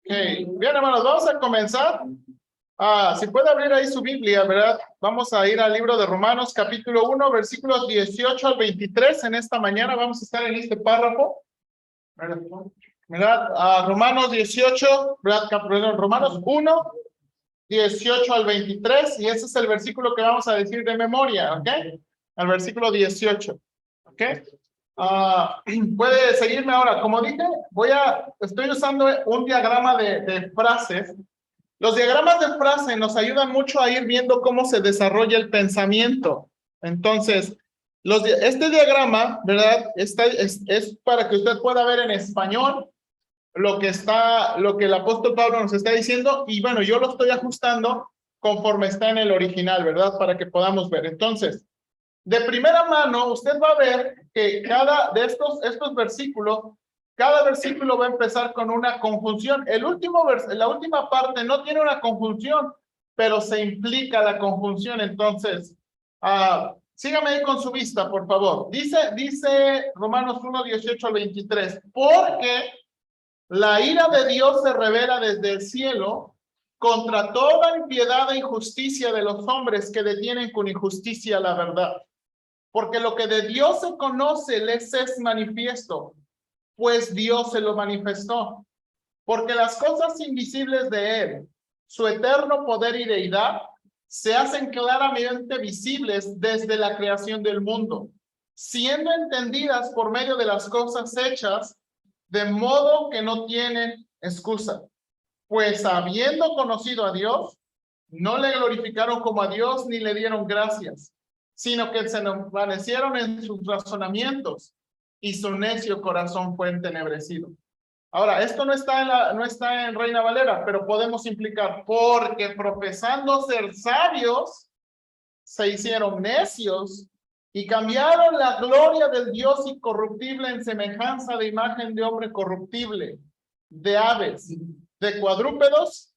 Bien, hermanos, vamos a comenzar. Si puede abrir ahí su Biblia, ¿verdad? Vamos a ir al libro de Romanos, capítulo 1, versículos 18 al 23. En esta mañana vamos a estar en este párrafo, ¿verdad? Romanos 18, ¿verdad? Romanos 1, 18 al 23. Y ese es el versículo que vamos a decir de memoria, ¿ok? Al versículo 18, ¿ok? Puede seguirme ahora. Como dije, estoy usando un diagrama de frases. Los diagramas de frase nos ayudan mucho a ir viendo cómo se desarrolla el pensamiento. Entonces, este diagrama, ¿verdad? Es para que usted pueda ver en español lo que el apóstol Pablo nos está diciendo, y bueno, yo lo estoy ajustando conforme está en el original, ¿verdad? Para que podamos ver. Entonces, de primera mano, usted va a ver que cada de estos versículos, cada versículo va a empezar con una conjunción. La última parte no tiene una conjunción, pero se implica la conjunción. Entonces, sígame ahí con su vista, por favor. Dice Romanos 1, 18 al 23, porque la ira de Dios se revela desde el cielo contra toda impiedad e injusticia de los hombres que detienen con injusticia la verdad. Porque lo que de Dios se conoce les es manifiesto, pues Dios se lo manifestó. Porque las cosas invisibles de Él, su eterno poder y deidad, se hacen claramente visibles desde la creación del mundo, siendo entendidas por medio de las cosas hechas, de modo que no tienen excusa. Pues habiendo conocido a Dios, no le glorificaron como a Dios ni le dieron gracias, sino que se envanecieron en sus razonamientos y su necio corazón fue entenebrecido. Ahora, esto no está en Reina Valera, pero podemos implicar, porque profesando ser sabios, se hicieron necios y cambiaron la gloria del Dios incorruptible en semejanza de imagen de hombre corruptible, de aves, de cuadrúpedos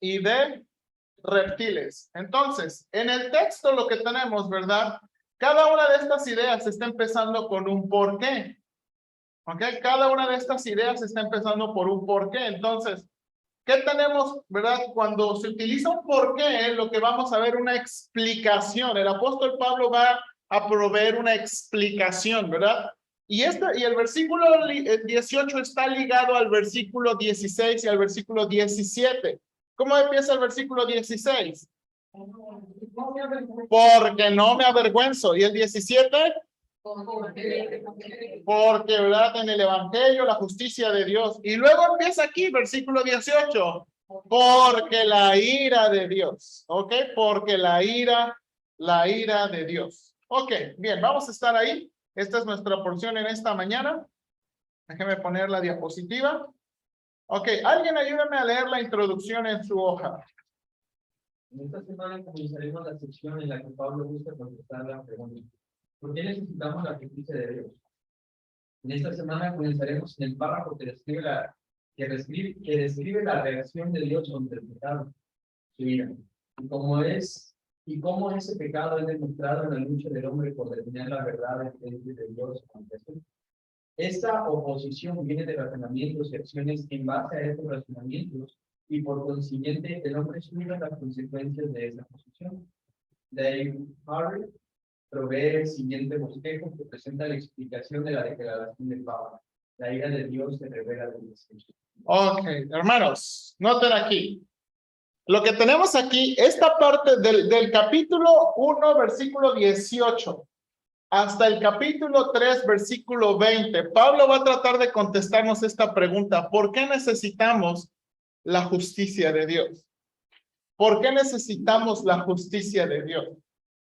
y de reptiles. Entonces, en el texto lo que tenemos, ¿verdad? Cada una de estas ideas está empezando con un porqué. ¿Ok? Cada una de estas ideas está empezando por un porqué. Entonces, ¿qué tenemos, verdad? Cuando se utiliza un porqué, lo que vamos a ver una explicación. El apóstol Pablo va a proveer una explicación, ¿verdad? Y el versículo 18 está ligado al versículo 16 y al versículo 17. ¿Cómo empieza el versículo 16? Porque no me avergüenzo. ¿Y el 17? Porque, ¿verdad? En el evangelio, la justicia de Dios. Y luego empieza aquí, versículo 18. Porque la ira de Dios. ¿Ok? Porque la ira de Dios. Ok, bien, vamos a estar ahí. Esta es nuestra porción en esta mañana. Déjeme poner la diapositiva. Ok, alguien ayúdame a leer la introducción en su hoja. En esta semana comenzaremos la sección en la que Pablo busca contestar la pregunta: ¿por qué necesitamos la justicia de Dios? En esta semana comenzaremos en el párrafo que describe la reacción de Dios contra el pecado, su ira, y cómo ese pecado es demostrado en la lucha del hombre por detener la verdad de Dios ante Jesús. Esta oposición viene de razonamientos y acciones en base a estos razonamientos, y por consiguiente el hombre sufre las consecuencias de esa posición. Dave Harvey provee el siguiente bosquejo que presenta la explicación de la declaración de Pablo: la ira de Dios se revela desde el cielo. Ok, hermanos, noten aquí. Lo que tenemos aquí, esta parte del capítulo 1, versículo 18, hasta el capítulo 3, versículo 20, Pablo va a tratar de contestarnos esta pregunta: ¿por qué necesitamos la justicia de Dios? ¿Por qué necesitamos la justicia de Dios?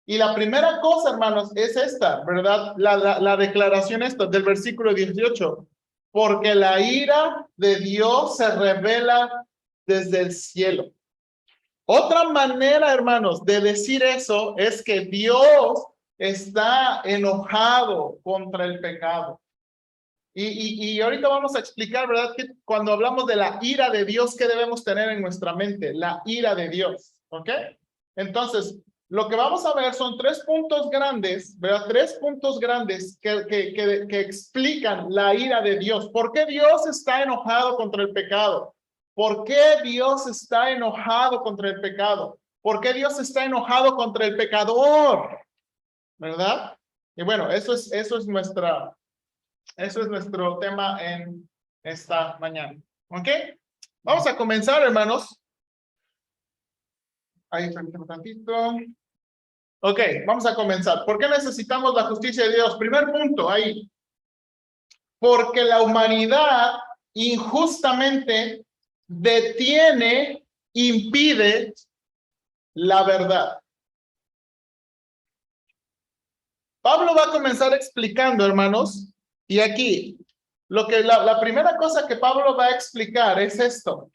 Y la primera cosa, hermanos, es esta, ¿verdad? La declaración esta del versículo 18. Porque la ira de Dios se revela desde el cielo. Otra manera, hermanos, de decir eso es que Dios está enojado contra el pecado. Y ahorita vamos a explicar, ¿verdad? Que cuando hablamos de la ira de Dios, ¿qué debemos tener en nuestra mente? La ira de Dios, ¿ok? Entonces, lo que vamos a ver son 3 puntos grandes, ¿verdad? 3 puntos grandes que explican la ira de Dios. ¿Por qué Dios está enojado contra el pecado? ¿Por qué Dios está enojado contra el pecado? ¿Por qué Dios está enojado contra el pecador? ¿Verdad? Y bueno, eso es nuestro tema en esta mañana. ¿Ok? Vamos a comenzar, hermanos. Ahí, un tantito. Ok, vamos a comenzar. ¿Por qué necesitamos la justicia de Dios? Primer punto, ahí. Porque la humanidad injustamente detiene, impide la verdad. Pablo va a comenzar explicando, hermanos, y aquí, la primera cosa que Pablo va a explicar es esto.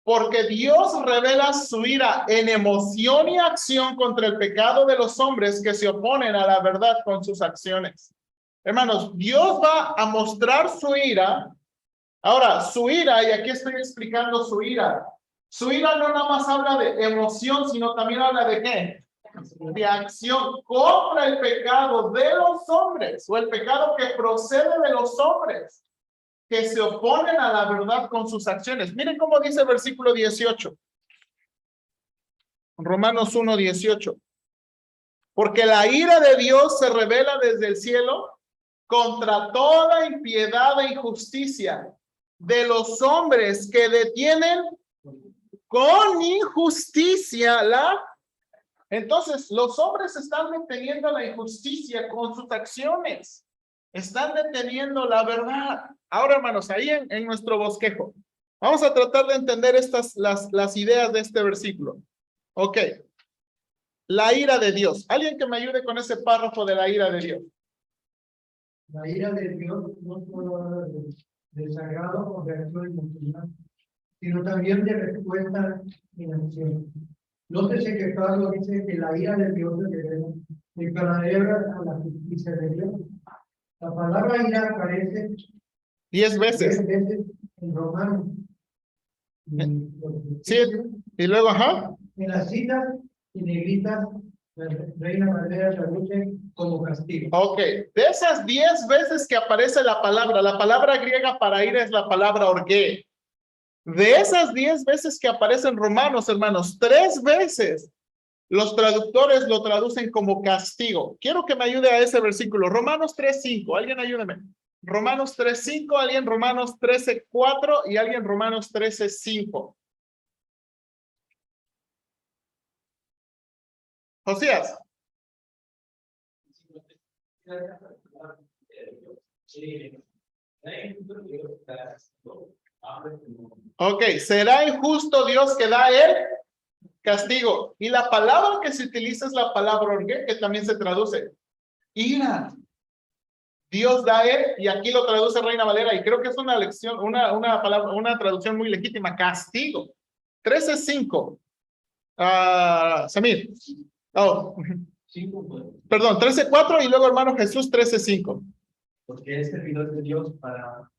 Porque Dios revela su ira en emoción y acción contra el pecado de los hombres que se oponen a la verdad con sus acciones. Hermanos, Dios va a mostrar su ira. Ahora, su ira, y aquí estoy explicando su ira. Su ira no nada más habla de emoción, sino también habla de ¿qué? De acción contra el pecado de los hombres, o el pecado que procede de los hombres, que se oponen a la verdad con sus acciones. Miren cómo dice el versículo 18. Romanos 1:18. Porque la ira de Dios se revela desde el cielo contra toda impiedad e injusticia de los hombres que detienen con injusticia la... Entonces, los hombres están deteniendo la injusticia con sus acciones. Están deteniendo la verdad. Ahora, hermanos, ahí en nuestro bosquejo, vamos a tratar de entender las ideas de este versículo. Ok. La ira de Dios. ¿Alguien que me ayude con ese párrafo de la ira de Dios? La ira de Dios no solo habla de desagrado o reacción emocional, sino también de respuesta en acción. Nótese que Pablo dice que la ira de Dios se paradebra a la justicia de Dios. La palabra ira aparece 10 veces. 10 veces en Romanos. Sí, y luego, ajá. En las citas y negritas, la Reina Valera traduce como castigo. Ok, de esas 10 veces que aparece la palabra griega para ira es la palabra orgue. De esas 10 veces que aparece en Romanos, hermanos, 3 veces los traductores lo traducen como castigo. Quiero que me ayude a ese versículo. Romanos 3:5. Alguien ayúdeme. Romanos 3:5, alguien Romanos 13:4 y alguien Romanos 13:5. Josías. Ok, será injusto Dios que da el castigo. Y la palabra que se utiliza es la palabra orgue, que también se traduce ira. Dios da él, y aquí lo traduce Reina Valera, y creo que es una lección, una palabra, una traducción muy legítima, castigo. 13:5. Samir. Oh, perdón, 13:4 y luego hermano Jesús 13:5. Porque es servidor de Dios para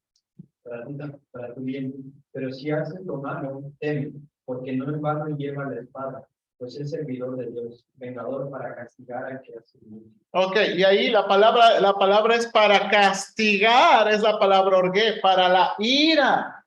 tu bien. Pero si haces lo malo, teme, porque no en vano lleva la espada, pues es servidor de Dios, vengador para castigar al que hace mal. Ok, y ahí la palabra es para castigar, es la palabra orgue, para la ira.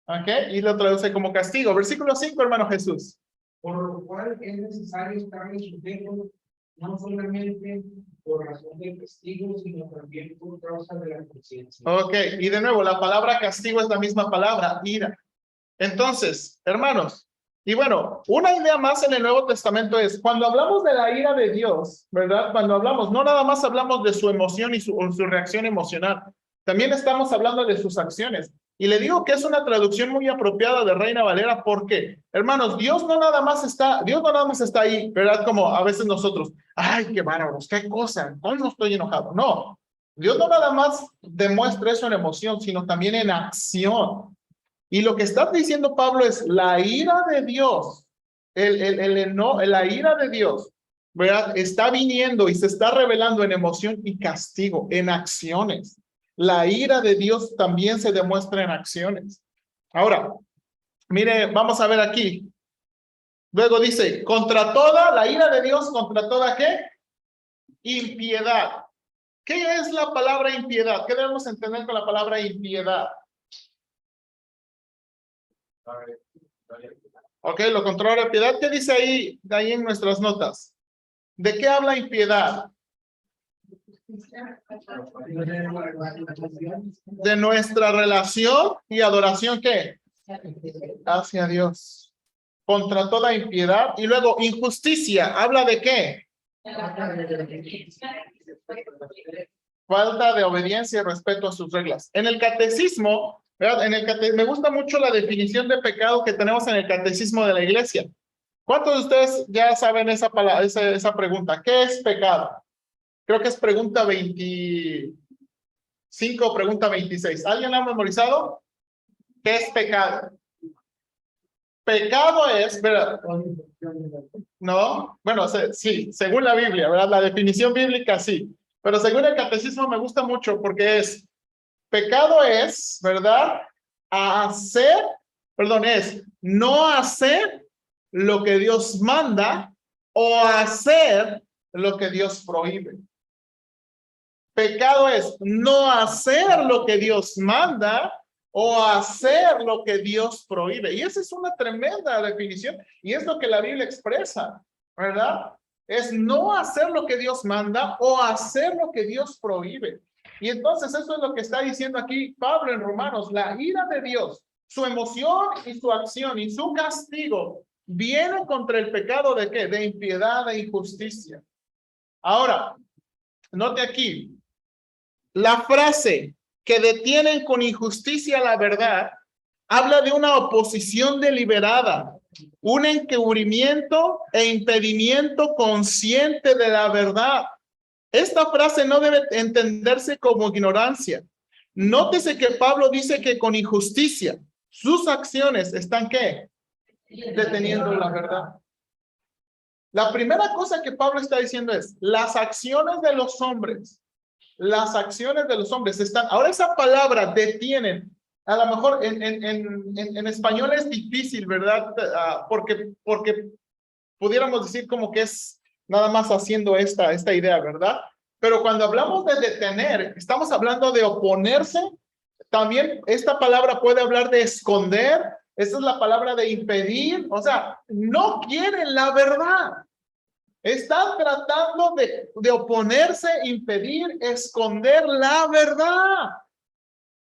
Ok, y lo traduce como castigo. Versículo 5, hermano Jesús. Por lo cual es necesario estar sujeto no solamente por razón del castigo, sino también por causa de la conciencia. Ok, y de nuevo, la palabra castigo es la misma palabra, ira. Entonces, hermanos, y bueno, una idea más en el Nuevo Testamento es, cuando hablamos de la ira de Dios, ¿verdad? Cuando hablamos, no nada más hablamos de su emoción y su reacción emocional, también estamos hablando de sus acciones. Y le digo que es una traducción muy apropiada de Reina Valera, porque, hermanos, Dios no nada más está ahí, ¿verdad? Como a veces nosotros, ay, qué bárbaros, qué cosa, hoy no estoy enojado. No, Dios no nada más demuestra eso en emoción, sino también en acción. Y lo que está diciendo Pablo es la ira de Dios, la ira de Dios, ¿verdad? Está viniendo y se está revelando en emoción y castigo, en acciones. La ira de Dios también se demuestra en acciones. Ahora, mire, vamos a ver aquí. Luego dice, contra toda, la ira de Dios, contra toda ¿qué? Impiedad. ¿Qué es la palabra impiedad? ¿Qué debemos entender con la palabra impiedad? Ok, lo contrario a piedad. ¿Qué dice ahí en nuestras notas? ¿De qué habla impiedad? De nuestra relación y adoración, ¿qué? Hacia Dios. Contra toda impiedad. Y luego, injusticia. ¿Habla de qué? Falta de obediencia y respeto a sus reglas. En el catecismo, ¿verdad? Me gusta mucho la definición de pecado que tenemos en el catecismo de la iglesia. ¿Cuántos de ustedes ya saben esa pregunta? ¿Qué es pecado? Creo que es pregunta 25 o pregunta 26. ¿Alguien la ha memorizado? ¿Qué es pecado? Pecado es, ¿verdad? No, bueno, sí, según la Biblia, ¿verdad? La definición bíblica sí, pero según el catecismo me gusta mucho porque pecado es, ¿verdad? Es no hacer lo que Dios manda o hacer lo que Dios prohíbe. Pecado es no hacer lo que Dios manda o hacer lo que Dios prohíbe. Y esa es una tremenda definición y es lo que la Biblia expresa, ¿verdad? Es no hacer lo que Dios manda o hacer lo que Dios prohíbe. Y entonces eso es lo que está diciendo aquí Pablo en Romanos. La ira de Dios, su emoción y su acción y su castigo viene contra el pecado ¿de qué? De impiedad e injusticia. Ahora, note aquí, la frase que detienen con injusticia la verdad habla de una oposición deliberada, un encubrimiento e impedimento consciente de la verdad. Esta frase no debe entenderse como ignorancia. Nótese que Pablo dice que con injusticia sus acciones están ¿qué? Deteniendo la verdad. La primera cosa que Pablo está diciendo es, las acciones de los hombres están, ahora esa palabra detienen, a lo mejor en español es difícil, ¿verdad? Porque pudiéramos decir como que es nada más haciendo esta idea, ¿verdad? Pero cuando hablamos de detener, estamos hablando de oponerse. También esta palabra puede hablar de esconder. Esta es la palabra de impedir. O sea, no quieren la verdad. Están tratando de oponerse, impedir, esconder la verdad.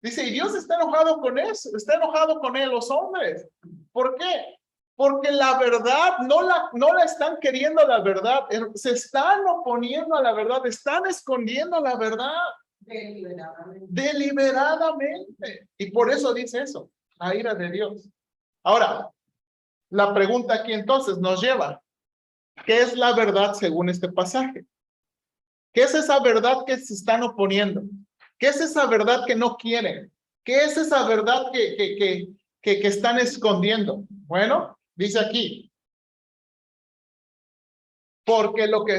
Dice, y Dios está enojado con eso, está enojado con él, los hombres. ¿Por qué? Porque la verdad no la están queriendo la verdad, se están oponiendo a la verdad, están escondiendo la verdad. Deliberadamente. Y por eso dice eso, la ira de Dios. Ahora, la pregunta aquí entonces nos lleva, ¿qué es la verdad según este pasaje? ¿Qué es esa verdad que se están oponiendo? ¿Qué es esa verdad que no quieren? ¿Qué es esa verdad que están escondiendo? Bueno, dice aquí, porque lo que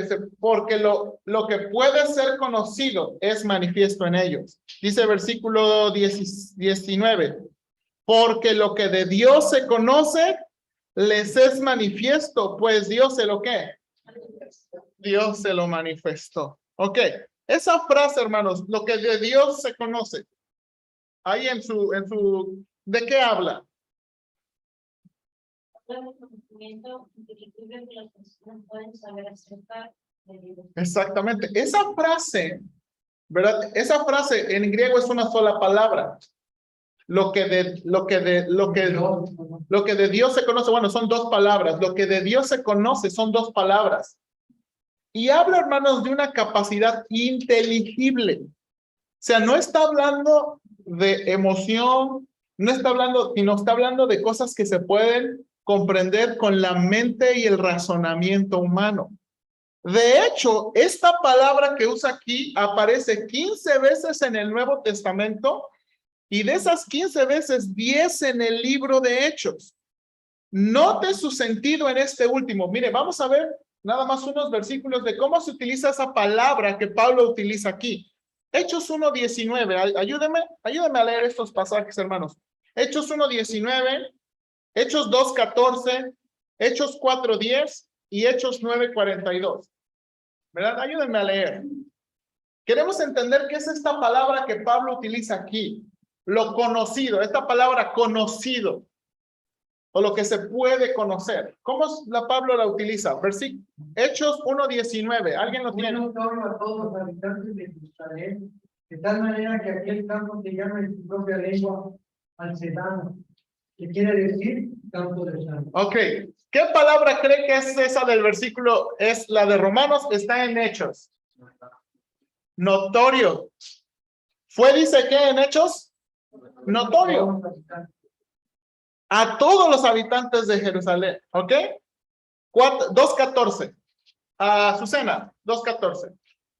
puede ser conocido es manifiesto en ellos. Dice versículo 19, porque lo que de Dios se conoce les es manifiesto, pues Dios se lo ¿qué? Dios se lo manifestó. Ok, esa frase, hermanos, lo que de Dios se conoce, ahí ¿de qué habla? Exactamente, esa frase, ¿verdad? Esa frase en griego es una sola palabra. Lo que de Dios se conoce, bueno, son dos palabras. Lo que de Dios se conoce son dos palabras. Y habla, hermanos, de una capacidad inteligible. O sea, no está hablando de emoción, no está hablando, sino está hablando de cosas que se pueden comprender con la mente y el razonamiento humano. De hecho, esta palabra que usa aquí aparece 15 veces en el Nuevo Testamento y de esas 15 veces, 10 en el libro de Hechos. Note su sentido en este último. Mire, vamos a ver nada más unos versículos de cómo se utiliza esa palabra que Pablo utiliza aquí. Hechos 1:19. Ayúdeme a leer estos pasajes, hermanos. Hechos 1:19, Hechos 2:14, Hechos 4:10 y Hechos 9:42. ¿Verdad? Ayúdenme a leer. Queremos entender qué es esta palabra que Pablo utiliza aquí. Lo conocido, esta palabra conocido, o lo que se puede conocer. ¿Cómo Pablo la utiliza? Hechos 1:19. ¿Alguien lo tiene? A todos los habitantes de Jerusalén, de tal manera que aquel campo se llama en su propia lengua Alcedano, que quiere decir campo de sangre. Ok. ¿Qué palabra cree que es esa del versículo? Es la de Romanos, está en Hechos. Notorio. Dice qué en Hechos? Notorio. A todos los habitantes de Jerusalén. ¿Ok? 2:14. Susana, 2:14.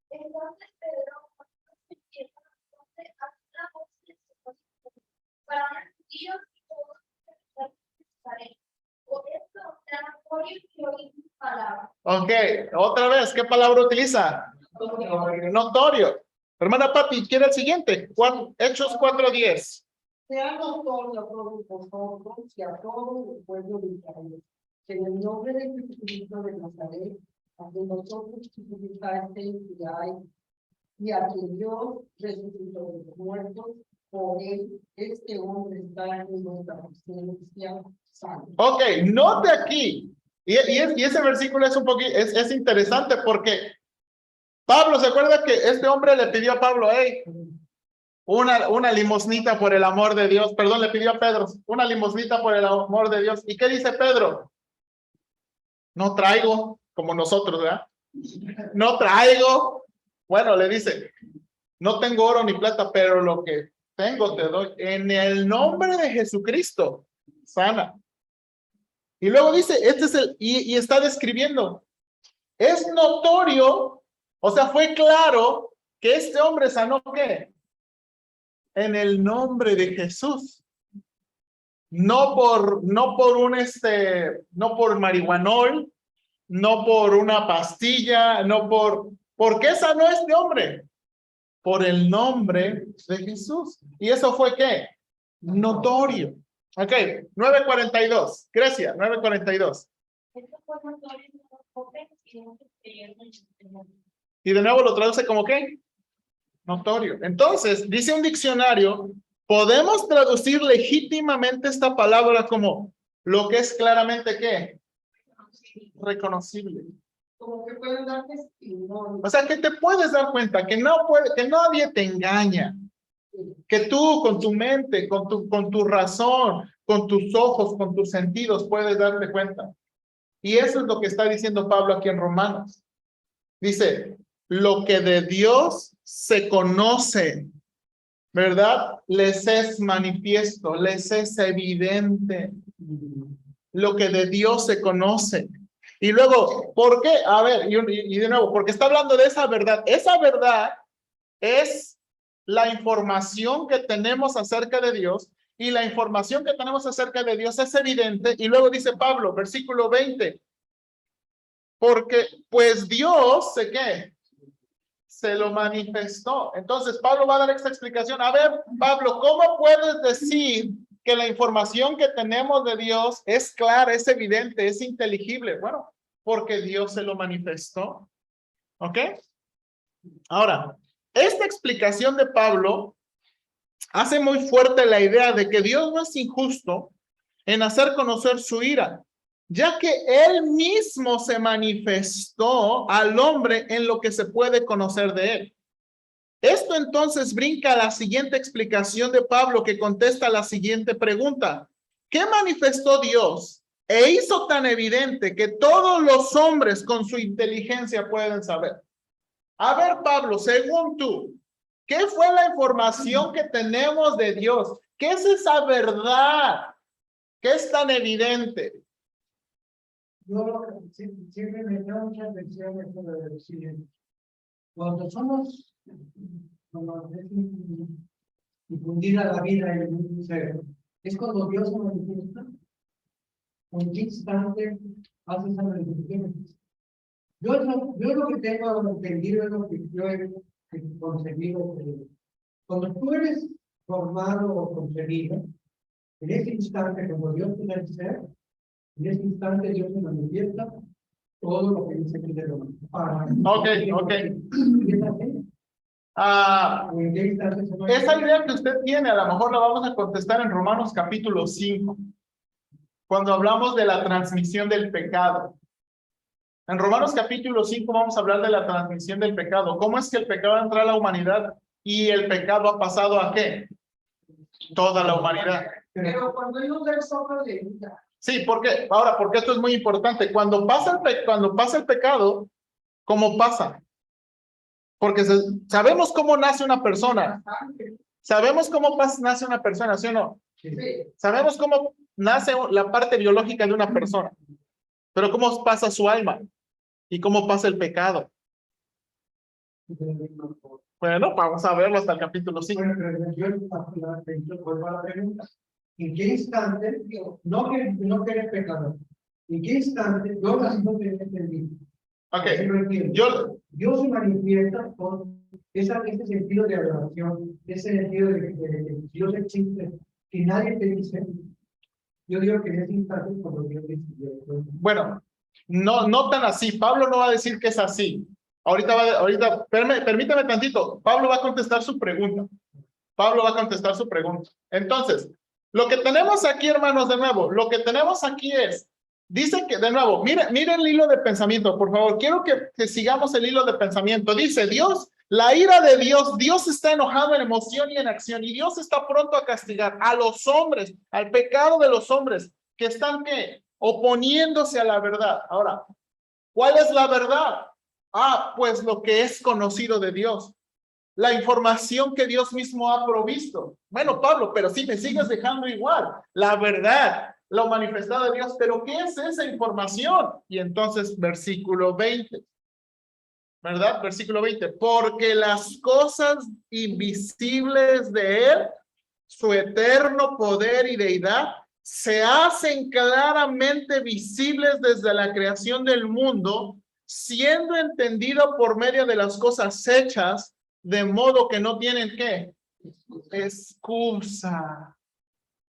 Entonces Pedro, para los judíos y todos los Jerusalén. Por esto, oratorio y oír sus palabras. Ok, otra vez, ¿qué palabra utiliza? Notorio. Hermana Pati, ¿quiere el siguiente? Hechos 4:10. Sea notorio a todos vosotros y a todo el pueblo de Israel, que en el nombre de Jesucristo de Nazaret, a quien vosotros crucificasteis y a quien Dios resucitó de los muertos, por él, este hombre está en nuestra presencia santa. Ok, note aquí. Y ese versículo es un poquito, es interesante porque Pablo, ¿se acuerda que este hombre le pidió a Pablo, hey, una limosnita por el amor de Dios? Perdón, le pidió a Pedro, una limosnita por el amor de Dios. ¿Y qué dice Pedro? No traigo, como nosotros, ¿verdad? No traigo. Bueno, le dice, no tengo oro ni plata, pero lo que tengo te doy. En el nombre de Jesucristo, sana. Y luego dice, y está describiendo, es notorio, o sea, fue claro que este hombre sanó, ¿qué? En el nombre de Jesús. No por marihuanol, no por una pastilla, ¿por qué sanó este hombre? Por el nombre de Jesús. ¿Y eso fue qué? Notorio. Ok, 9:42. Grecia, 9:42. Esto fue notorio en los jóvenes y en los que creyeron en el Señor. Y de nuevo lo traduce como ¿qué? Notorio. Entonces, dice un diccionario, podemos traducir legítimamente esta palabra como lo que es claramente ¿qué? Reconocible. Como que pueden dar testimonio. O sea, que te puedes dar cuenta que nadie te engaña. Que tú con tu mente, con tu razón, con tus ojos, con tus sentidos puedes darte cuenta. Y eso es lo que está diciendo Pablo aquí en Romanos. Dice, lo que de Dios se conoce, ¿verdad? Les es manifiesto, les es evidente. Lo que de Dios se conoce. Y luego, ¿por qué? A ver, y de nuevo, porque está hablando de esa verdad. Esa verdad es la información que tenemos acerca de Dios, y la información que tenemos acerca de Dios es evidente. Y luego dice Pablo, versículo 20, porque pues Dios, ¿qué? Se lo manifestó. Entonces Pablo va a dar esta explicación. A ver, Pablo, ¿cómo puedes decir que la información que tenemos de Dios es clara, es evidente, es inteligible? Bueno, porque Dios se lo manifestó. ¿Ok? Ahora, esta explicación de Pablo hace muy fuerte la idea de que Dios no es injusto en hacer conocer su ira, ya que él mismo se manifestó al hombre en lo que se puede conocer de él. Esto entonces brinca a la siguiente explicación de Pablo, que contesta la siguiente pregunta. ¿Qué manifestó Dios e hizo tan evidente que todos los hombres con su inteligencia pueden saber? A ver, Pablo, según tú, ¿qué fue la información que tenemos de Dios? ¿Qué es esa verdad que es tan evidente? Yo siempre me da muchas lecciones sobre decir, cuando somos, cuando es difundida la vida en un ser, es cuando Dios se manifiesta. ¿En qué instante hace esa manifestación? Yo lo que tengo entendido es lo que yo he concebido. Cuando tú eres formado o concebido, en ese instante, como Dios tiene el ser, En ese instante Dios se manifiesta todo lo que dice aquí de Romanos. Ok. Ah, ¿O en qué instante se manifiesta? esa idea que usted tiene, a lo mejor la vamos a contestar en Romanos capítulo 5, cuando hablamos de la transmisión del pecado. En Romanos capítulo 5 vamos a hablar de la transmisión del pecado. ¿Cómo es que el pecado entra a la humanidad y el pecado ha pasado a qué? Toda la humanidad. Pero cuando ellos ven soplo de vida, Sí, ¿por qué? Ahora, porque esto es muy importante. Cuando pasa el pecado, ¿cómo pasa? Porque sabemos cómo nace una persona. Sabemos cómo nace una persona, ¿sí o no? sí, Sabemos cómo nace la parte biológica de una persona. Pero ¿cómo pasa su alma? ¿Y cómo pasa el pecado? Bueno, vamos a verlo hasta el capítulo 5. Bueno, pero yo vuelvo a la pregunta. ¿En qué instante, no que eres pecador, en qué instante yo no te entendí? Ok, Así lo entiendo. yo, Dios se manifiesta con ese sentido de adoración, ese sentido de que Dios existe, que nadie te dice. Yo digo que en ese instante, cuando Dios dice, bueno, no tan así. Pablo no va a decir que es así. Permítame tantito. Pablo va a contestar su pregunta. Entonces, lo que tenemos aquí, hermanos, de nuevo, lo que tenemos aquí es, dice que, de nuevo, mire el hilo de pensamiento, por favor. Quiero que sigamos el hilo de pensamiento. Dice, Dios, la ira de Dios está enojado en emoción y en acción, y Dios está pronto a castigar a los hombres, al pecado de los hombres, que están, ¿qué? Oponiéndose a la verdad. Ahora, ¿cuál es la verdad? Pues lo que es conocido de Dios. La información que Dios mismo ha provisto. Bueno, Pablo, pero si me sigues dejando igual. La verdad, lo manifestado de Dios. Pero ¿qué es esa información? Y entonces, versículo 20. ¿Verdad? Versículo 20. Porque las cosas invisibles de Él, su eterno poder y deidad, se hacen claramente visibles desde la creación del mundo, siendo entendido por medio de las cosas hechas, de modo que no tienen ¿qué? Excusa.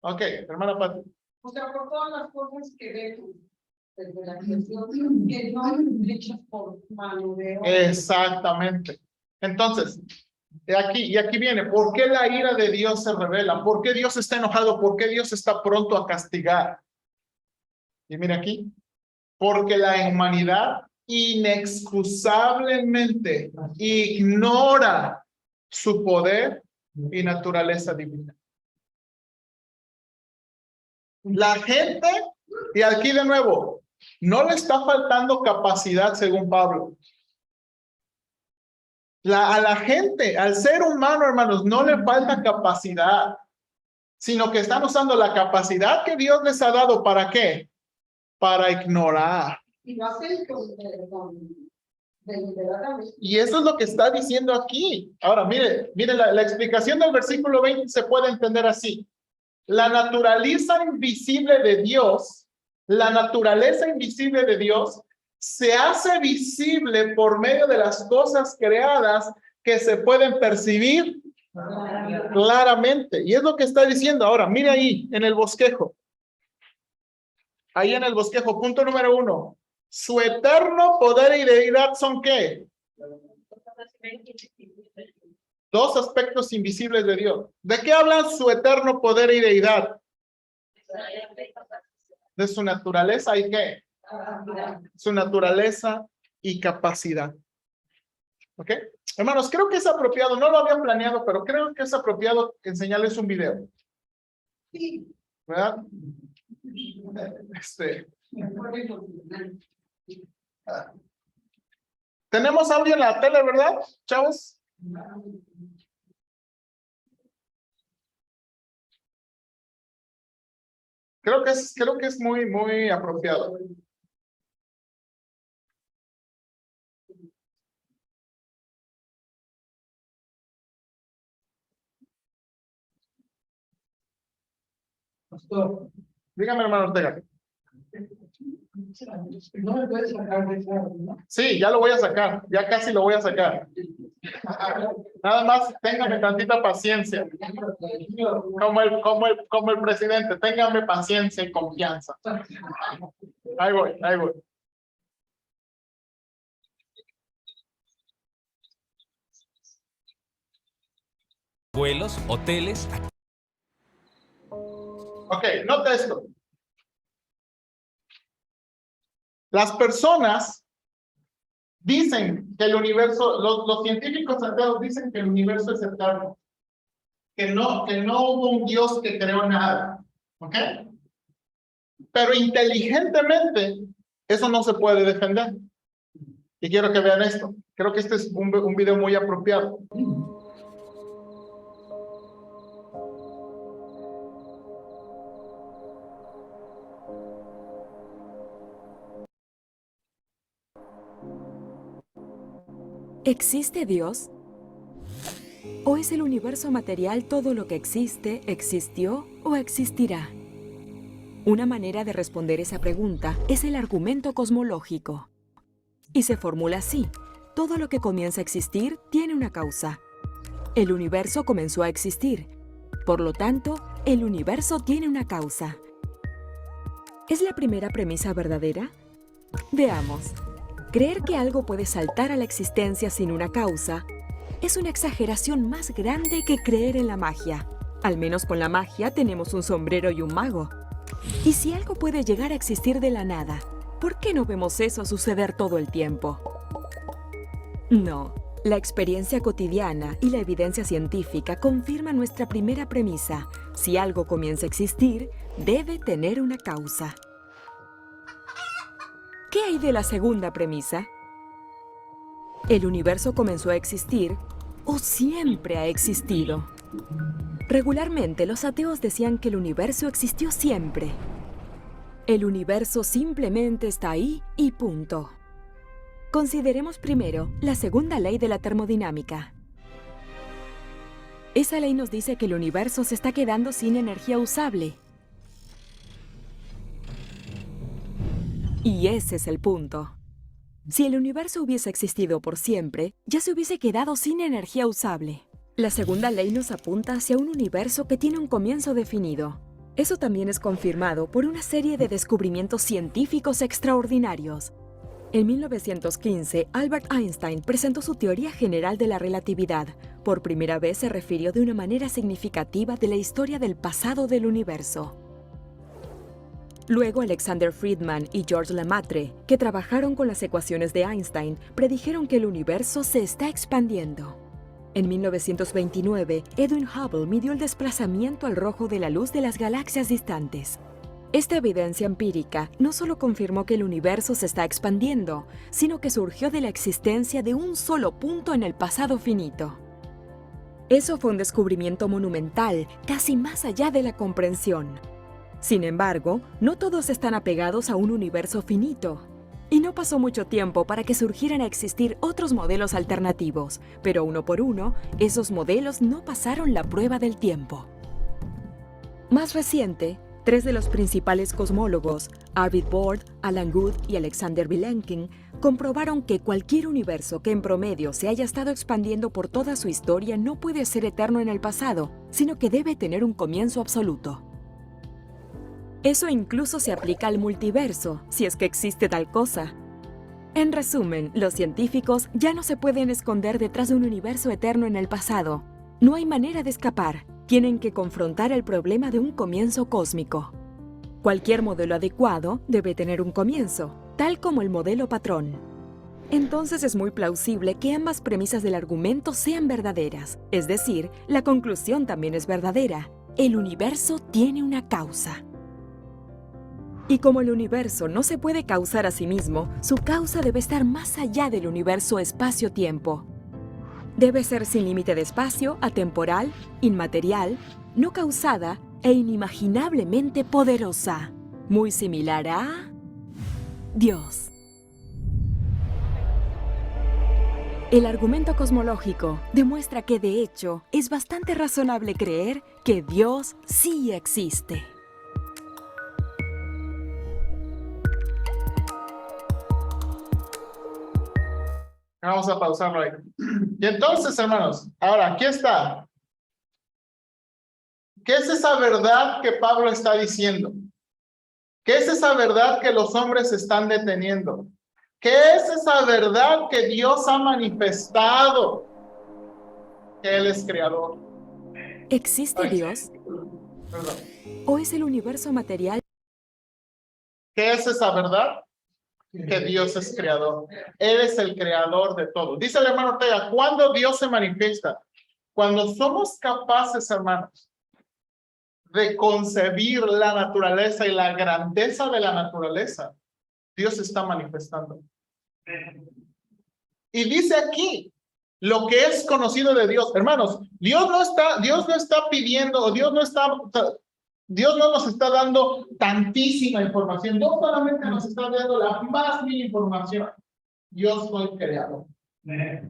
Ok, hermana Pati. o sea, por todas las cosas que ven desde la creación, que no hay hechas por mano de hombre. Exactamente. Entonces, y aquí viene, ¿por qué la ira de Dios se revela? ¿Por qué Dios está enojado? ¿Por qué Dios está pronto a castigar? Y mira aquí, porque la humanidad inexcusablemente ignora su poder y naturaleza divina. La gente, y aquí de nuevo, no le está faltando capacidad según Pablo. A la gente, al ser humano, hermanos, no le falta capacidad, sino que están usando la capacidad que Dios les ha dado, ¿para qué? Para ignorar. Y lo hacen deliberadamente. Y eso es lo que está diciendo aquí. Ahora, mire la explicación del versículo 20 se puede entender así. La naturaleza invisible de Dios, se hace visible por medio de las cosas creadas que se pueden percibir claramente. Y es lo que está diciendo ahora. Mire ahí en el bosquejo. Ahí en el bosquejo, punto número 1. Su eterno poder y deidad son ¿qué? Dos aspectos invisibles de Dios. ¿De qué hablan su eterno poder y deidad? De su naturaleza y qué? Su naturaleza y capacidad. ¿Ok? Hermanos, creo que es apropiado, no lo había planeado, pero creo que es apropiado enseñarles un video. Sí. ¿Verdad? Tenemos audio en la tele, ¿verdad, chavos? Creo que es muy apropiado. Pastor, Dígame, hermano Ortega. no me puedes sacar de esa, ¿no? Sí, ya lo voy a sacar. Ya casi lo voy a sacar. Nada más, téngame tantita paciencia. Como el presidente, téngame paciencia y confianza. Ahí voy, ahí voy. Vuelos, hoteles. Ok, nota esto. Las personas dicen que el universo, los científicos ateos dicen que el universo es eterno. Que no hubo un Dios que creó nada. ¿Ok? Pero inteligentemente, eso no se puede defender. Y quiero que vean esto. Creo que este es un video muy apropiado. ¿Existe Dios? ¿O es el universo material todo lo que existe, existió o existirá? Una manera de responder esa pregunta es el argumento cosmológico. Y se formula así: todo lo que comienza a existir tiene una causa. El universo comenzó a existir. Por lo tanto, el universo tiene una causa. ¿Es la primera premisa verdadera? Veamos. Creer que algo puede saltar a la existencia sin una causa es una exageración más grande que creer en la magia. Al menos con la magia tenemos un sombrero y un mago. Y si algo puede llegar a existir de la nada, ¿por qué no vemos eso suceder todo el tiempo? No, la experiencia cotidiana y la evidencia científica confirman nuestra primera premisa: si algo comienza a existir, debe tener una causa. ¿Qué hay de la segunda premisa? ¿El universo comenzó a existir o siempre ha existido? Regularmente los ateos decían que el universo existió siempre. El universo simplemente está ahí y punto. Consideremos primero la segunda ley de la termodinámica. Esa ley nos dice que el universo se está quedando sin energía usable. Y ese es el punto. Si el universo hubiese existido por siempre, ya se hubiese quedado sin energía usable. La segunda ley nos apunta hacia un universo que tiene un comienzo definido. Eso también es confirmado por una serie de descubrimientos científicos extraordinarios. En 1915, Albert Einstein presentó su teoría general de la relatividad. Por primera vez se refirió de una manera significativa de la historia del pasado del universo. Luego, Alexander Friedman y George Lemaitre, que trabajaron con las ecuaciones de Einstein, predijeron que el universo se está expandiendo. En 1929, Edwin Hubble midió el desplazamiento al rojo de la luz de las galaxias distantes. Esta evidencia empírica no solo confirmó que el universo se está expandiendo, sino que surgió de la existencia de un solo punto en el pasado finito. Eso fue un descubrimiento monumental, casi más allá de la comprensión. Sin embargo, no todos están apegados a un universo finito. Y no pasó mucho tiempo para que surgieran a existir otros modelos alternativos, pero uno por uno, esos modelos no pasaron la prueba del tiempo. Más reciente, 3 de los principales cosmólogos, Arvid Bord, Alan Guth y Alexander Vilenkin, comprobaron que cualquier universo que en promedio se haya estado expandiendo por toda su historia no puede ser eterno en el pasado, sino que debe tener un comienzo absoluto. Eso incluso se aplica al multiverso, si es que existe tal cosa. En resumen, los científicos ya no se pueden esconder detrás de un universo eterno en el pasado. No hay manera de escapar. Tienen que confrontar el problema de un comienzo cósmico. Cualquier modelo adecuado debe tener un comienzo, tal como el modelo patrón. Entonces es muy plausible que ambas premisas del argumento sean verdaderas, es decir, la conclusión también es verdadera. El universo tiene una causa. Y como el universo no se puede causar a sí mismo, su causa debe estar más allá del universo espacio-tiempo. Debe ser sin límite de espacio, atemporal, inmaterial, no causada e inimaginablemente poderosa, muy similar a Dios. El argumento cosmológico demuestra que, de hecho, es bastante razonable creer que Dios sí existe. Vamos a pausarlo ahí. Y entonces, hermanos, ahora, aquí está. ¿Qué es esa verdad que Pablo está diciendo? ¿Qué es esa verdad que los hombres están deteniendo? ¿Qué es esa verdad que Dios ha manifestado? Que Él es creador. ¿Existe Ay, Dios? perdón. ¿O es el universo material? ¿Qué es esa verdad? Que Dios es creador. Él es el creador de todo. Dice el hermano Ortega, ¿cuándo Dios se manifiesta? Cuando somos capaces, hermanos, de concebir la naturaleza y la grandeza de la naturaleza, Dios está manifestando. Y dice aquí, lo que es conocido de Dios. Hermanos, Dios no está pidiendo, o Dios no nos está dando tantísima información. Dios solamente nos está dando la más mínima información. Yo soy creador.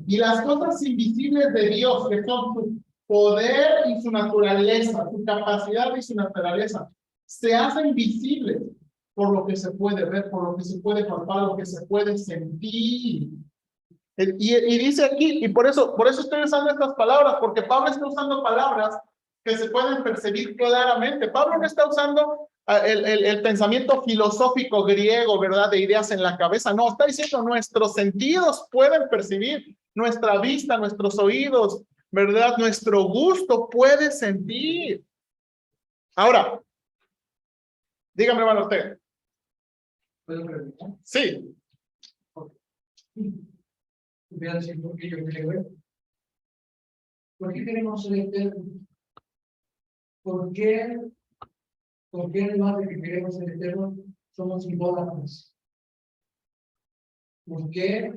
Y las cosas invisibles de Dios, que son su poder y su naturaleza, su capacidad y su naturaleza, se hacen visibles por lo que se puede ver, por lo que se puede palpar, lo que se puede sentir. Y dice aquí, y por eso estoy usando estas palabras, porque Pablo está usando palabras que se pueden percibir claramente. Pablo no está usando el pensamiento filosófico griego, ¿verdad? De ideas en la cabeza. No, está diciendo nuestros sentidos pueden percibir, nuestra vista, nuestros oídos, ¿verdad? Nuestro gusto puede sentir. Ahora, dígame, hermano Ortega. ¿Puedo preguntar? Sí. Voy a decir por qué yo creo. ¿Por qué queremos ser eternos? ¿Por qué además de que queremos ser eternos, somos idólatras? ¿Por qué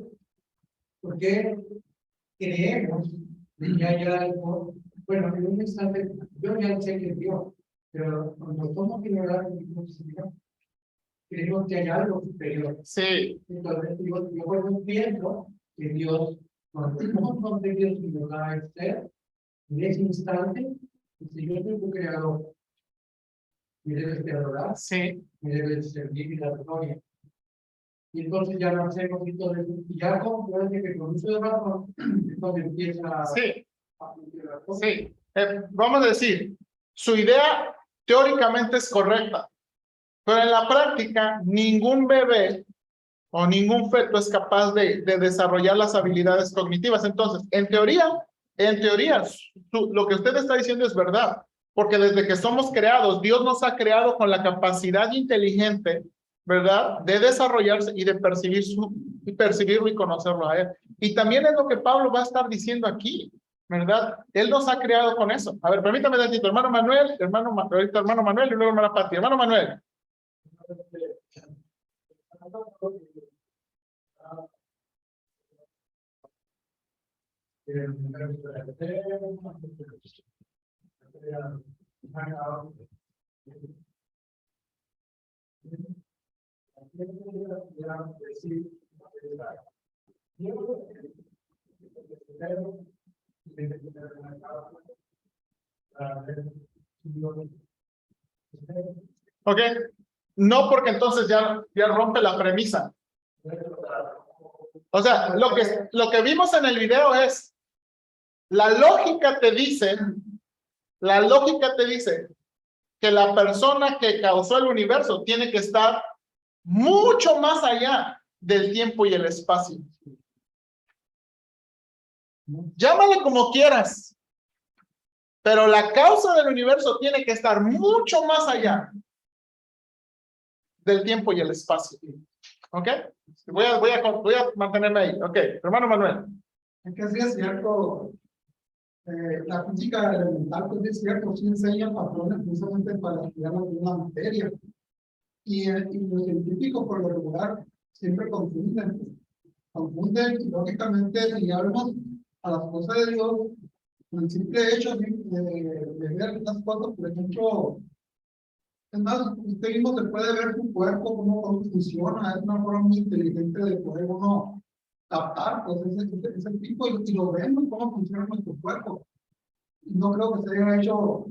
creemos que hay algo? Bueno, en un instante, yo ya sé que es Dios, pero cuando somos ignorantes, creemos que hay algo superior. Sí. Entonces, yo entiendo que Dios, cuando tenemos de Dios y nos da a ser, en ese instante, si yo soy tu creador, me debes de adorar, Sí. me debes de servir y dar gloria. Y entonces ya no hacemos y todo eso. Y ya como puede que con uso de razón, es donde empieza Sí. a funcionar todo. Sí. Vamos a decir, su idea teóricamente es correcta, pero en la práctica ningún bebé o ningún feto es capaz de desarrollar las habilidades cognitivas. Entonces, en teoría, lo que usted está diciendo es verdad, porque desde que somos creados, Dios nos ha creado con la capacidad inteligente, ¿verdad?, de desarrollarse y de percibirlo y conocerlo a Él. Y también es lo que Pablo va a estar diciendo aquí, ¿verdad? Él nos ha creado con eso. A ver, permítame decir, hermano Manuel, hermano Manuel y luego hermana Pati. Hermano Manuel. Ok, no, porque entonces ya rompe la premisa. O sea, lo que vimos en el video es, la lógica te dice que la persona que causó el universo tiene que estar mucho más allá del tiempo y el espacio. Llámale como quieras, pero la causa del universo tiene que estar mucho más allá del tiempo y el espacio. ¿Ok? Voy a mantenerme ahí. Ok, hermano Manuel. Es que sí es cierto, la física elemental, pues es cierto, sí enseña patrones precisamente para estudiar alguna materia. Y los científicos, por lo regular, siempre confunden y lógicamente, si hablamos a las cosas de Dios, el simple hecho de ver las cosas, por ejemplo, es más, usted mismo se puede ver su cuerpo, cómo funciona, es una forma muy inteligente de poder uno captar, pues ese tipo, y lo vemos cómo funciona nuestro cuerpo. Y no creo que se haya hecho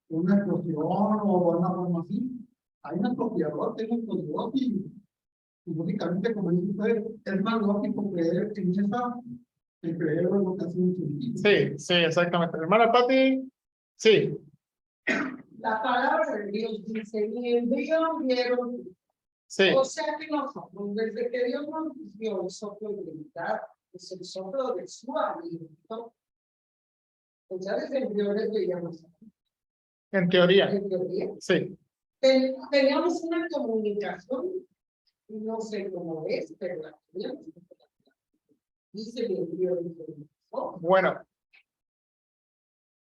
una explosión o una forma así. Hay un apropiador, tiene un Dios Y lógicamente, como dice usted, es más lógico creer en esa que creer en la vocación científica. Sí, sí, exactamente. Hermana Pati, sí, La palabra de Dios dice, ni envío vieron. sí, O sea que nosotros, desde que Dios nos dio el soplo de libertad, es el soplo de su aliento, pues ya desde embriones veíamos, en teoría, en teoría, sí, teníamos una comunicación, no sé cómo es, pero la teníamos. Dice el embrión, bueno.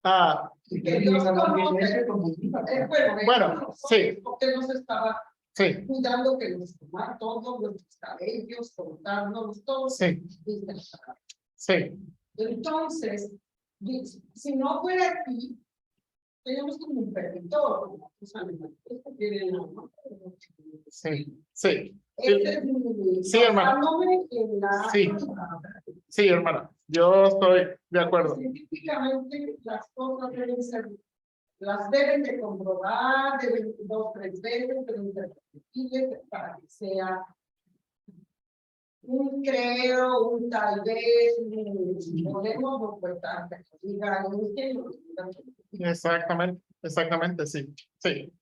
Ah, Y que que Dios la conoce, iglesia comunica. bueno, sí. porque nos estaba sí, cuidando que nos tomara todos nuestros cabellos, cortándonos todos. sí, Dice, sí, entonces, si no fuera aquí, tenemos como un perrito, como los animales que tienen la mano. sí, sí. Este es mi, Sí, hermano. basándome en la Sí. Sí, hermana, yo estoy de acuerdo. científicamente las cosas deben ser, las deben de comprobar, deben 2, 3 veces, deben ser repetibles para que sea un creo, un tal vez, podemos no cuestar, digan, Exactamente, exactamente, sí, sí.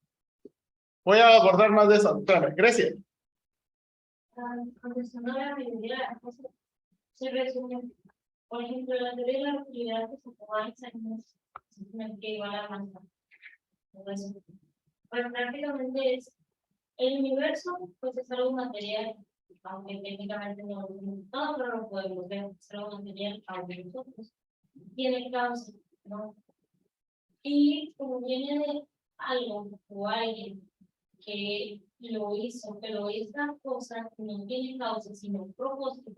Voy a abordar más de eso. Espérame, Grecia. Contestando a la mayoría de las cosas, se resume, por ejemplo, la teoría de la relatividad que se tomó Einstein es simplemente igual a la masa. Pues prácticamente es el universo, pues es algo material, aunque técnicamente no lo vemos todo, pero lo podemos ver, es algo material para nosotros. Tiene causa, ¿no? Y como viene de algo o alguien que lo hizo, pero esta cosa no tiene causa, sino un propósito.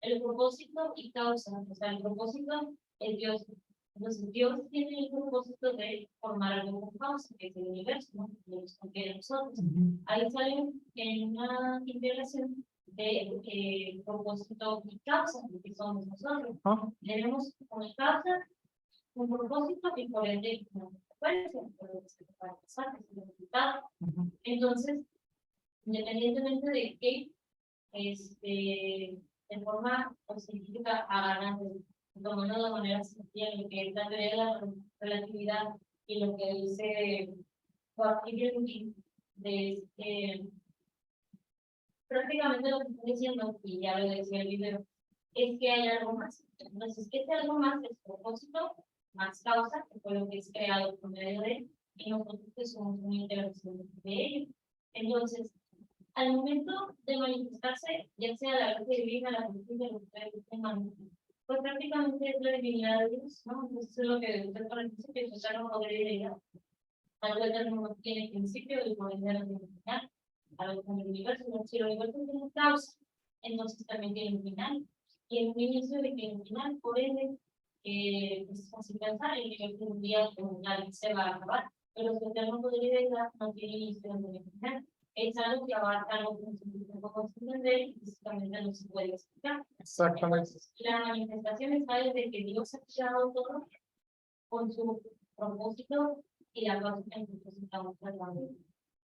El propósito y causa, o sea, el propósito es Dios. Entonces, Dios tiene el propósito de formar algo con causa, que es el universo, ¿no? Dios contiene nosotros. Ahí sale en una integración de propósito y causa, que somos nosotros. Tenemos una causa, un propósito y por ende una consecuencia, por lo que se puede pasar, es el resultado. Entonces, independientemente de que de forma científica hagan, tomando de manera sencilla lo que es la teoría de la relatividad y lo que dice Joaquín de prácticamente lo que estoy diciendo, y ya lo decía el video, es que hay algo más. Entonces, este algo más es propósito, más causa, que fue lo que es creado por medio de, y nosotros pues somos una integración de ello. Entonces, al momento de manifestarse, ya sea la gracia divina, la justicia, lo que ustedes tengan, pues prácticamente es la divinidad de Dios, ¿no? Entonces es lo que usted para el principio es eterno poder y deidad. Algo eterno no tiene principio y poder no tiene final. Algo como el universo, si el universo tiene causa, entonces también tiene un final. Y en un inicio de que un final, por ende, es fácil pensar, el universo un día final se va a acabar, pero su eterno poder y deidad no tiene inicio ni tiene final. Es algo que abarca algo que no podemos entender y físicamente no se puede explicar. Exactamente. La manifestación está desde que Dios ha creado todo con su propósito y la causa que nosotros estamos tratando.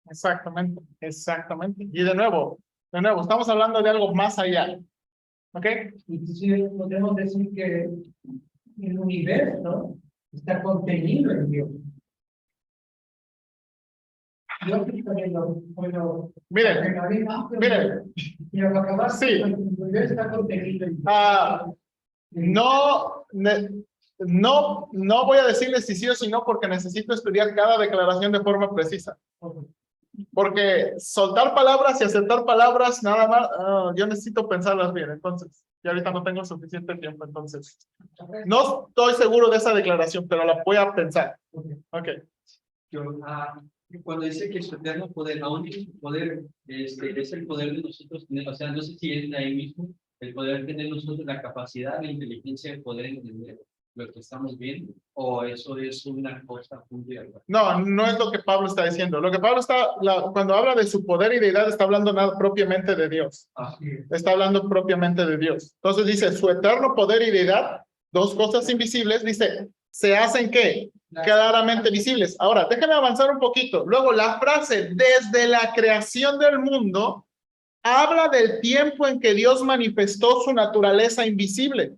Exactamente, exactamente. Y de nuevo, estamos hablando de algo más allá. ¿Ok? Inclusive podemos decir que el universo está contenido en Dios. Dios Miren, pero lo acabar, Sí. el universo está contenido en Dios. No voy a decirles si sí o si no porque necesito estudiar cada declaración de forma precisa. Porque soltar palabras y aceptar palabras, nada más, yo necesito pensarlas bien. Entonces, ya ahorita no tengo suficiente tiempo, entonces. No estoy seguro de esa declaración, pero la voy a pensar. Ok. Cuando dice que su eterno poder, aún su poder es el poder de nosotros, o sea, no sé si es de ahí mismo, el poder tener nosotros la capacidad, la inteligencia de poder entender lo que estamos viendo, o eso es una cosa puntual. No, no es lo que Pablo está diciendo. Lo que Pablo cuando habla de su poder y deidad, está hablando propiamente de Dios. Está hablando propiamente de Dios. Entonces dice, su eterno poder y deidad, dos cosas invisibles, dice, se hacen ¿qué? Claramente visibles. Ahora, déjame avanzar un poquito. Luego, la frase, desde la creación del mundo, habla del tiempo en que Dios manifestó su naturaleza invisible.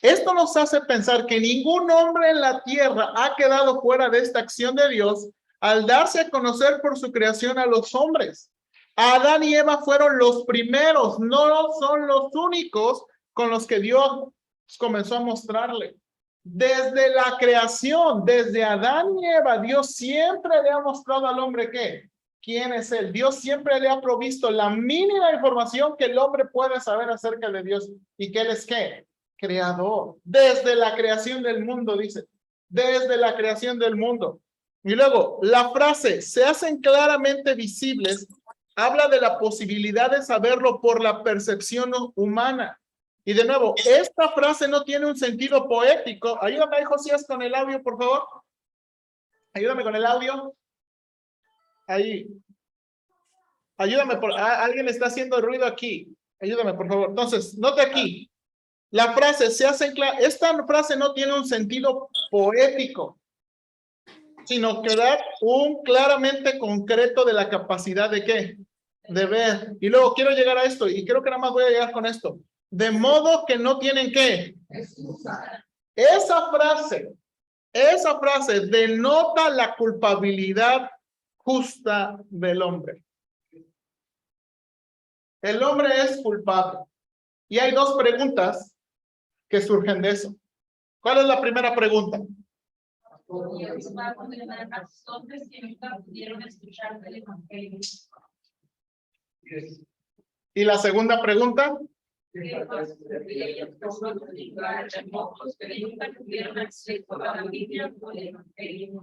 Esto nos hace pensar que ningún hombre en la tierra ha quedado fuera de esta acción de Dios al darse a conocer por su creación a los hombres. Adán y Eva fueron los primeros, no son los únicos con los que Dios comenzó a mostrarle. Desde la creación, desde Adán y Eva, Dios siempre le ha mostrado al hombre ¿qué? ¿Quién es él? Dios siempre le ha provisto la mínima información que el hombre puede saber acerca de Dios. ¿Y que él es qué? Creador. Desde la creación del mundo, dice. Desde la creación del mundo. Y luego, la frase, se hacen claramente visibles, habla de la posibilidad de saberlo por la percepción humana. Y de nuevo, esta frase no tiene un sentido poético. Ayúdame ahí, Josías, con el audio, por favor. Ayúdame con el audio. Ahí. Ayúdame, alguien está haciendo ruido aquí. Ayúdame, por favor. Entonces, note aquí. La frase se hace clara. Esta frase no tiene un sentido poético, sino que da un claramente concreto de la capacidad de ¿qué? De ver. Y luego quiero llegar a esto, y creo que nada más voy a llegar con esto. De modo que no tienen ¿qué? Esa frase denota la culpabilidad justa del hombre. El hombre es culpable. Y hay dos preguntas que surgen de eso. ¿Cuál es la primera pregunta? Dios va a condenar a los hombres que nunca pudieron escuchar el evangelio. Y la segunda pregunta. ¿Qué pasa si ellos son los remojos que nunca tuvieron acceso a la Biblia o el evangelio?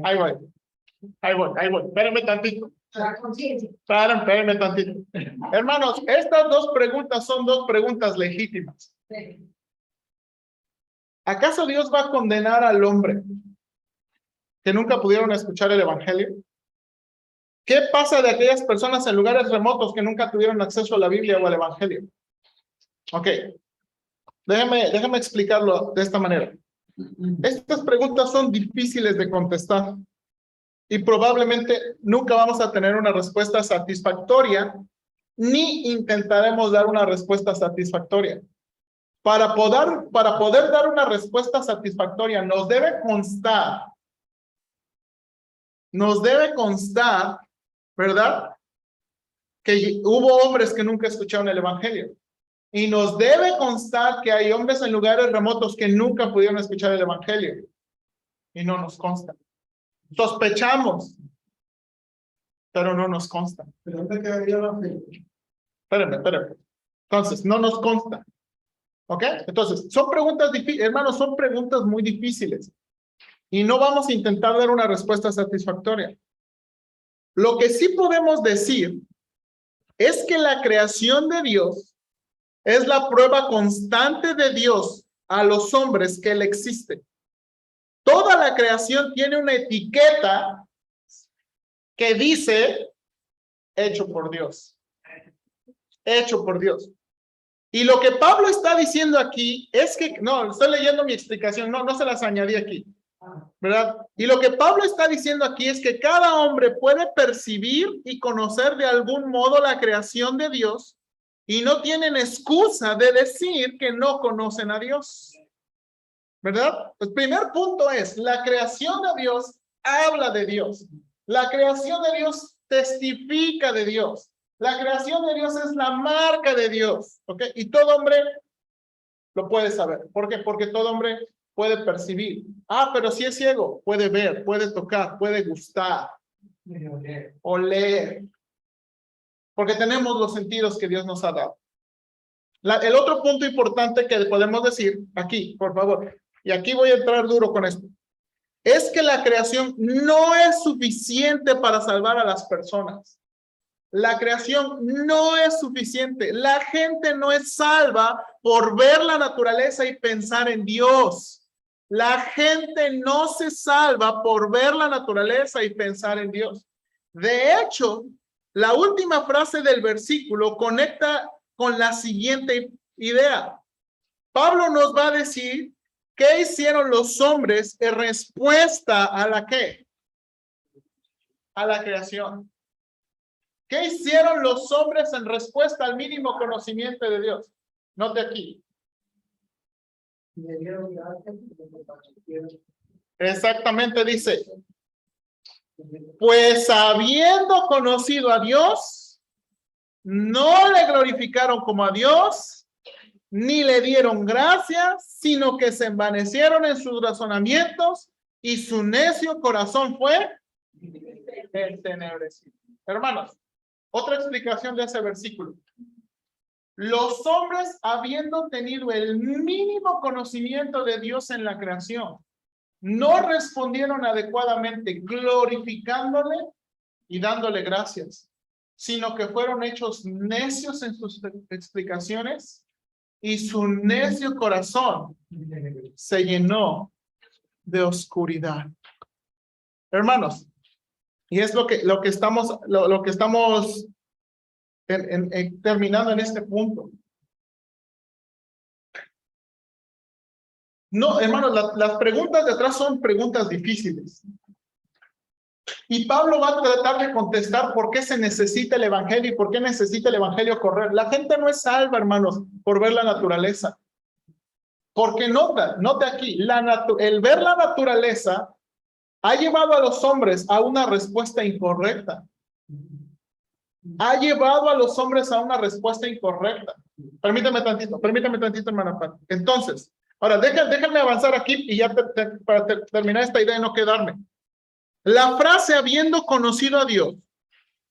Ahí voy. Espérenme tantito. La conciencia. Espérenme tantito. Hermanos, estas dos preguntas son dos preguntas legítimas. ¿Acaso Dios va a condenar al hombre que nunca pudieron escuchar el evangelio? ¿Qué pasa de aquellas personas en lugares remotos que nunca tuvieron acceso a la Biblia o al evangelio? Ok. Déjame explicarlo de esta manera. Estas preguntas son difíciles de contestar y probablemente nunca vamos a tener una respuesta satisfactoria, ni intentaremos dar una respuesta satisfactoria. Para poder dar una respuesta satisfactoria, nos debe constar, ¿verdad? Que hubo hombres que nunca escucharon el evangelio. Y nos debe constar que hay hombres en lugares remotos que nunca pudieron escuchar el evangelio. Y no nos consta. Sospechamos, pero no nos consta. ¿Pero dónde quedaría la fe? Espérenme. Entonces, no nos consta. ¿Ok? Entonces, son preguntas difíciles, hermanos, son preguntas muy difíciles. Y no vamos a intentar dar una respuesta satisfactoria. Lo que sí podemos decir es que la creación de Dios es la prueba constante de Dios a los hombres que Él existe. Toda la creación tiene una etiqueta que dice hecho por Dios. Hecho por Dios. Y lo que Pablo está diciendo aquí es que, no, estoy leyendo mi explicación, no se las añadí aquí, ¿verdad? Y lo que Pablo está diciendo aquí es que cada hombre puede percibir y conocer de algún modo la creación de Dios y no tienen excusa de decir que no conocen a Dios, ¿verdad? El primer punto es, la creación de Dios habla de Dios. La creación de Dios testifica de Dios. La creación de Dios es la marca de Dios, ¿ok? Y todo hombre lo puede saber. ¿Por qué? Porque todo hombre puede percibir. Pero si es ciego, puede ver, puede tocar, puede gustar, oler. Porque tenemos los sentidos que Dios nos ha dado. El otro punto importante que podemos decir aquí, por favor, y aquí voy a entrar duro con esto, es que la creación no es suficiente para salvar a las personas. La creación no es suficiente. La gente no es salva por ver la naturaleza y pensar en Dios. La gente no se salva por ver la naturaleza y pensar en Dios. De hecho, la última frase del versículo conecta con la siguiente idea. Pablo nos va a decir qué hicieron los hombres en respuesta a la ¿qué? A la creación. ¿Qué hicieron los hombres en respuesta al mínimo conocimiento de Dios? Note aquí. Le dieron gracias por lo que partieron. Exactamente dice, pues habiendo conocido a Dios, no le glorificaron como a Dios, ni le dieron gracias, sino que se envanecieron en sus razonamientos y su necio corazón fue entenebrecido. Hermanos, otra explicación de ese versículo. Los hombres, habiendo tenido el mínimo conocimiento de Dios en la creación, no respondieron adecuadamente glorificándole y dándole gracias, sino que fueron hechos necios en sus explicaciones y su necio corazón se llenó de oscuridad. Hermanos, y es lo que estamos terminando en este punto. No, hermanos, las preguntas de atrás son preguntas difíciles. Y Pablo va a tratar de contestar por qué se necesita el evangelio y por qué necesita el evangelio correr. La gente no es salva, hermanos, por ver la naturaleza. Porque note aquí, el ver la naturaleza ha llevado a los hombres a una respuesta incorrecta. Ha llevado a los hombres a una respuesta incorrecta. Permítame tantito, hermana Pat. Entonces, ahora déjenme avanzar aquí y ya para terminar esta idea y no quedarme. La frase habiendo conocido a Dios,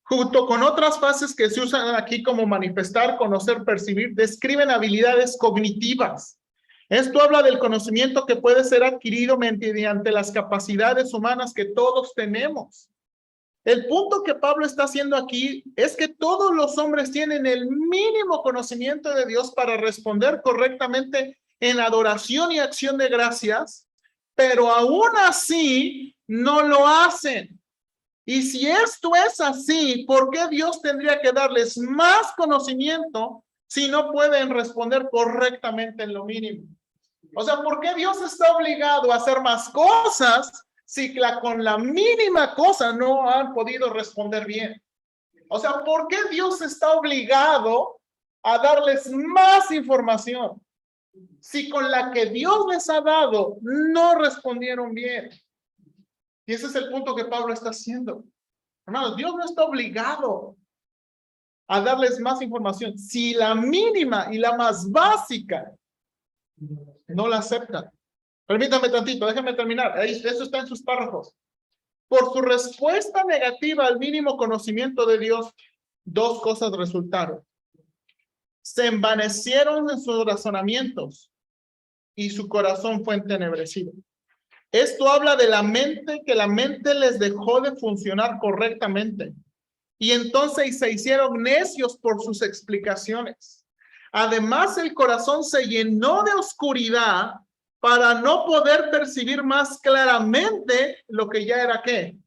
junto con otras frases que se usan aquí como manifestar, conocer, percibir, describen habilidades cognitivas. Esto habla del conocimiento que puede ser adquirido mediante las capacidades humanas que todos tenemos. El punto que Pablo está haciendo aquí es que todos los hombres tienen el mínimo conocimiento de Dios para responder correctamente en adoración y acción de gracias, pero aún así no lo hacen. Y si esto es así, ¿por qué Dios tendría que darles más conocimiento si no pueden responder correctamente en lo mínimo? O sea, ¿por qué Dios está obligado a hacer más cosas si con la mínima cosa no han podido responder bien? O sea, ¿por qué Dios está obligado a darles más información si con la que Dios les ha dado no respondieron bien? Y ese es el punto que Pablo está haciendo. Hermanos, Dios no está obligado a darles más información si la mínima y la más básica no la aceptan. Permítame tantito, déjenme terminar. Eso está en sus párrafos. Por su respuesta negativa al mínimo conocimiento de Dios, dos cosas resultaron. Se envanecieron en sus razonamientos y su corazón fue entenebrecido. Esto habla de la mente, que la mente les dejó de funcionar correctamente. Y entonces se hicieron necios por sus explicaciones. Además, el corazón se llenó de oscuridad para no poder percibir más claramente lo que ya era ¿qué?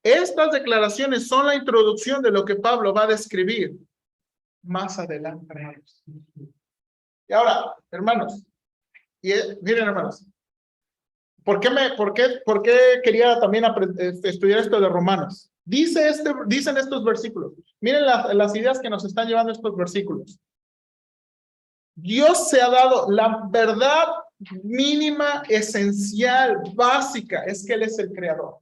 Estas declaraciones son la introducción de lo que Pablo va a describir más adelante. Y ahora, hermanos, miren, hermanos, ¿por qué quería también estudiar esto de Romanos? Dicen estos versículos. Miren las ideas que nos están llevando estos versículos. Dios se ha dado la verdad mínima, esencial, básica, es que Él es el creador.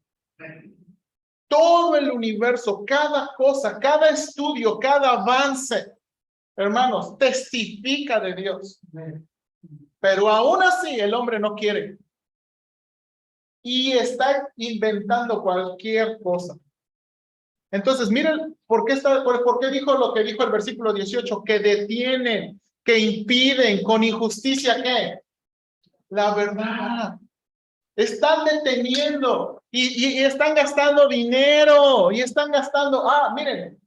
Todo el universo, cada cosa, cada estudio, cada avance, hermanos, testifica de Dios. Pero aún así el hombre no quiere. Y está inventando cualquier cosa. Entonces, miren, ¿por qué dijo lo que dijo el versículo 18? Que detienen, que impiden con injusticia, ¿qué? La verdad. Están deteniendo y están gastando dinero y están gastando, miren,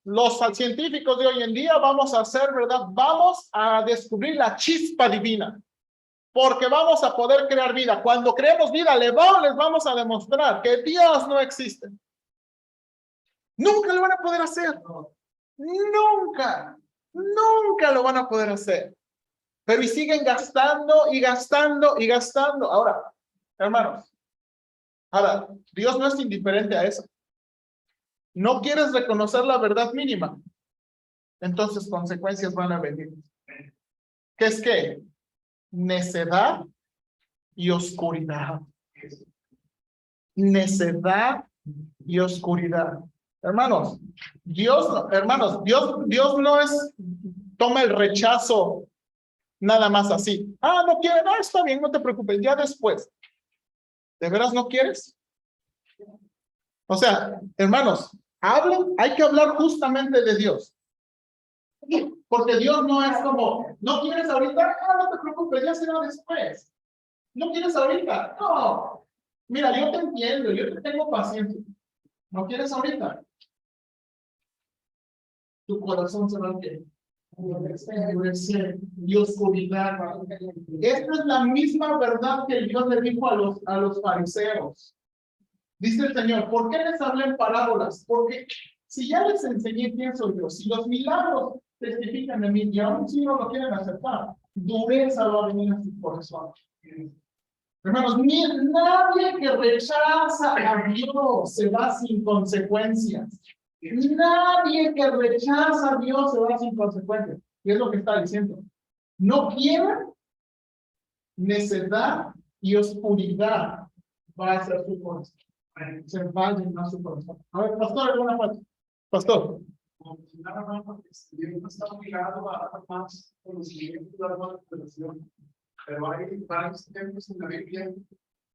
los científicos de hoy en día vamos a hacer, ¿verdad? Vamos a descubrir la chispa divina. Porque vamos a poder crear vida. Cuando creemos vida, les vamos a demostrar que Dios no existe. Nunca lo van a poder hacer. Nunca lo van a poder hacer. Pero y siguen gastando y gastando y gastando. Ahora, hermanos, Dios no es indiferente a eso. No quieres reconocer la verdad mínima. Entonces consecuencias van a venir. ¿Qué es qué? Necedad y oscuridad. Necedad y oscuridad. Hermanos, Dios no es, toma el rechazo nada más así. Ah, no quiere, no, está bien, no te preocupes, ya después. ¿De veras no quieres? O sea, hermanos, hablen, hay que hablar justamente de Dios. Porque Dios no es como, ¿no quieres ahorita? Ah, no te preocupes, ya será después. ¿No quieres ahorita? No. Mira, yo te entiendo, yo te tengo paciencia. ¿No quieres ahorita? Tu corazón se va a endurecer y oscuridad. Esta es la misma verdad que Dios le dijo a los fariseos. Dice el Señor, ¿por qué les hablé en parábolas? Porque si ya les enseñé quién soy yo, si los milagros testifican de mí y aún si no lo quieren aceptar, dureza va a venir a su corazón. Hermanos, nadie que rechaza a Dios se va sin consecuencias. Nadie que rechaza a Dios se va sin consecuencias. Y es lo que está diciendo. No quieran, necedad y oscuridad va a ser su corazón. Se va a llenar su corazón. A ver, pastor, alguna parte. Pastor. Dios no está obligado a dar más conocimiento, dar más revelación. Pero hay varios ejemplos en la Biblia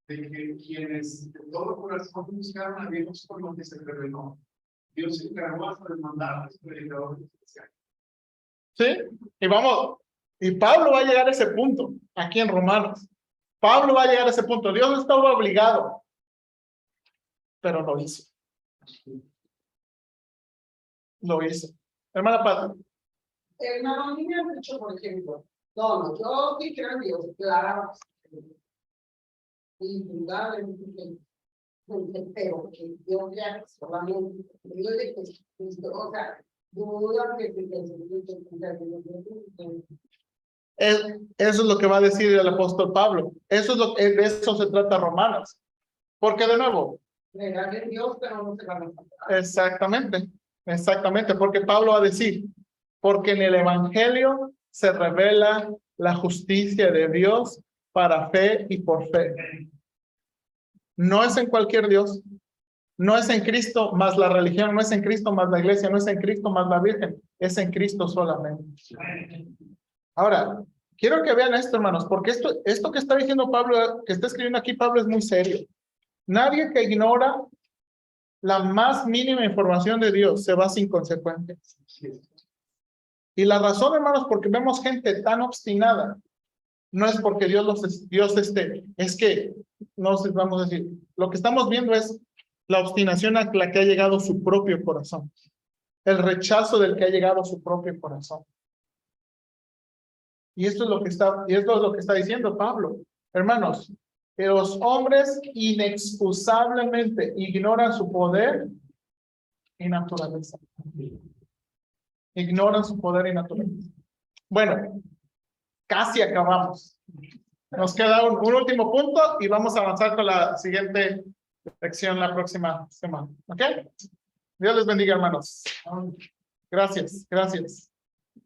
de que quienes de todo corazón buscaron a Dios por lo que se reveló. Dios se encargó hasta de mandarles predicadores especiales. Sí, y Pablo va a llegar a ese punto, aquí en Romanos. Pablo va a llegar a ese punto. Dios no estaba obligado, pero lo hizo. Lo hizo. Hermana Pata. Hermano, a mí me han dicho, por ejemplo, no, yo sí creo en Dios, claro. Indudablemente, pero que Dios ya solamente, Dios de Jesucristo, o sea, duda que Eso es lo que va a decir el apóstol Pablo. Eso es lo que de eso se trata Romanos. Porque de nuevo. negar en Dios, pero no se van a encontrar. Exactamente, porque Pablo va a decir, porque en el evangelio se revela la justicia de Dios para fe y por fe. No es en cualquier Dios, no es en Cristo más la religión, no es en Cristo más la iglesia, no es en Cristo más la Virgen, es en Cristo solamente. Ahora, quiero que vean esto, hermanos, porque esto que está diciendo Pablo, que está escribiendo aquí Pablo es muy serio. Nadie que ignora la más mínima información de Dios se va sin consecuencias. Y la razón, hermanos, porque vemos gente tan obstinada, no es porque Dios esté, es que, no sé, vamos a decir, lo que estamos viendo es la obstinación a la que ha llegado su propio corazón, el rechazo del que ha llegado su propio corazón. Y esto es lo que está diciendo Pablo. Hermanos, que los hombres inexcusablemente ignoran su poder y naturaleza. Ignoran su poder y naturaleza. Bueno, casi acabamos. Nos queda un último punto y vamos a avanzar con la siguiente lección la próxima semana. ¿Ok? Dios les bendiga, hermanos. Gracias.